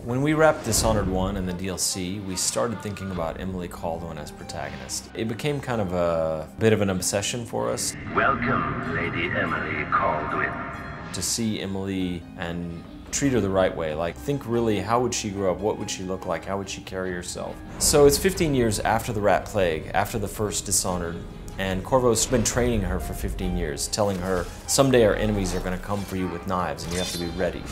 When we wrapped Dishonored 1 and the DLC, we started thinking about Emily Kaldwin as protagonist. It became kind of a bit of an obsession for us. Welcome, Lady Emily Kaldwin. To see Emily and treat her the right way, like think really how would she grow up, what would she look like, how would she carry herself. So it's 15 years after the Rat Plague, after the first Dishonored, and Corvo's been training her for 15 years, telling her someday our enemies are going to come for you with knives and you have to be ready.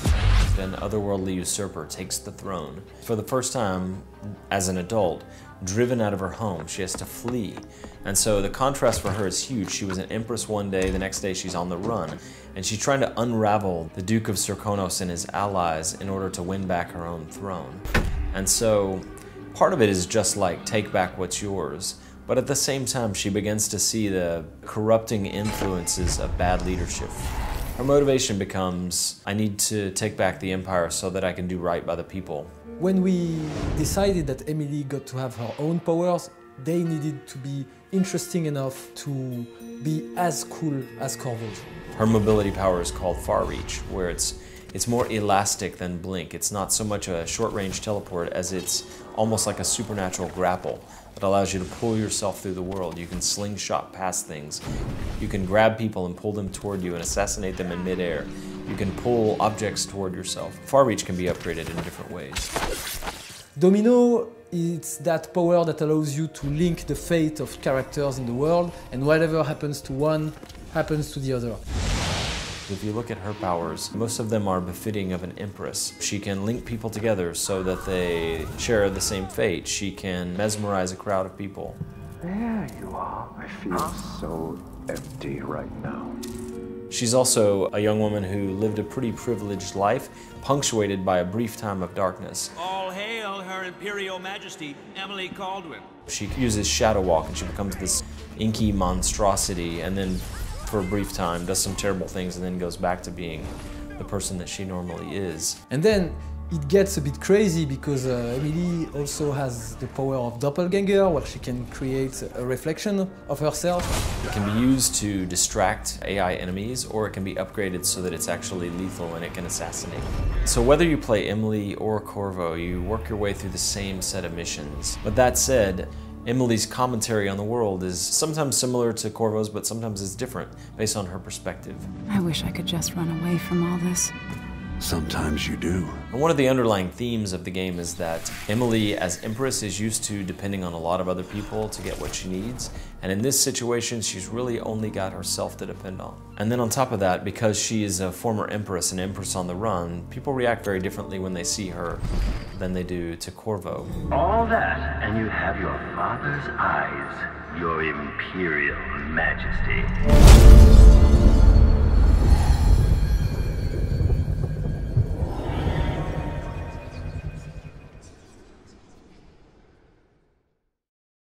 An otherworldly usurper takes the throne. For the first time, as an adult, driven out of her home, she has to flee. And so the contrast for her is huge. She was an empress one day, the next day she's on the run. And she's trying to unravel the Duke of Serkonos and his allies in order to win back her own throne. And so part of it is just like, take back what's yours. But at the same time, she begins to see the corrupting influences of bad leadership. Her motivation becomes, I need to take back the empire so that I can do right by the people. When we decided that Emily got to have her own powers, they needed to be interesting enough to be as cool as Corvo's. Her mobility power is called Far Reach, where it's more elastic than Blink. It's not so much a short-range teleport as it's almost like a supernatural grapple that allows you to pull yourself through the world. You can slingshot past things. You can grab people and pull them toward you and assassinate them in midair. You can pull objects toward yourself. Far Reach can be upgraded in different ways. Domino, it's that power that allows you to link the fate of characters in the world, and whatever happens to one happens to the other. If you look at her powers, most of them are befitting of an empress. She can link people together so that they share the same fate. She can mesmerize a crowd of people. There you are. I feel so empty right now. She's also a young woman who lived a pretty privileged life, punctuated by a brief time of darkness. All hail Her Imperial Majesty, Emily Kaldwin. She uses Shadow Walk and she becomes this inky monstrosity, and then for a brief time does some terrible things and then goes back to being the person that she normally is. And then it gets a bit crazy because Emily also has the power of doppelganger, where she can create a reflection of herself. It can be used to distract AI enemies, or it can be upgraded so that it's actually lethal and it can assassinate. So whether you play Emily or Corvo, you work your way through the same set of missions. But that said, Emily's commentary on the world is sometimes similar to Corvo's, but sometimes it's different based on her perspective. I wish I could just run away from all this. Sometimes you do. And one of the underlying themes of the game is that Emily, as Empress, is used to depending on a lot of other people to get what she needs. And in this situation, she's really only got herself to depend on. And then on top of that, because she is a former Empress, an Empress on the run, people react very differently when they see her than they do to Corvo. All that, and you have your father's eyes, your Imperial Majesty.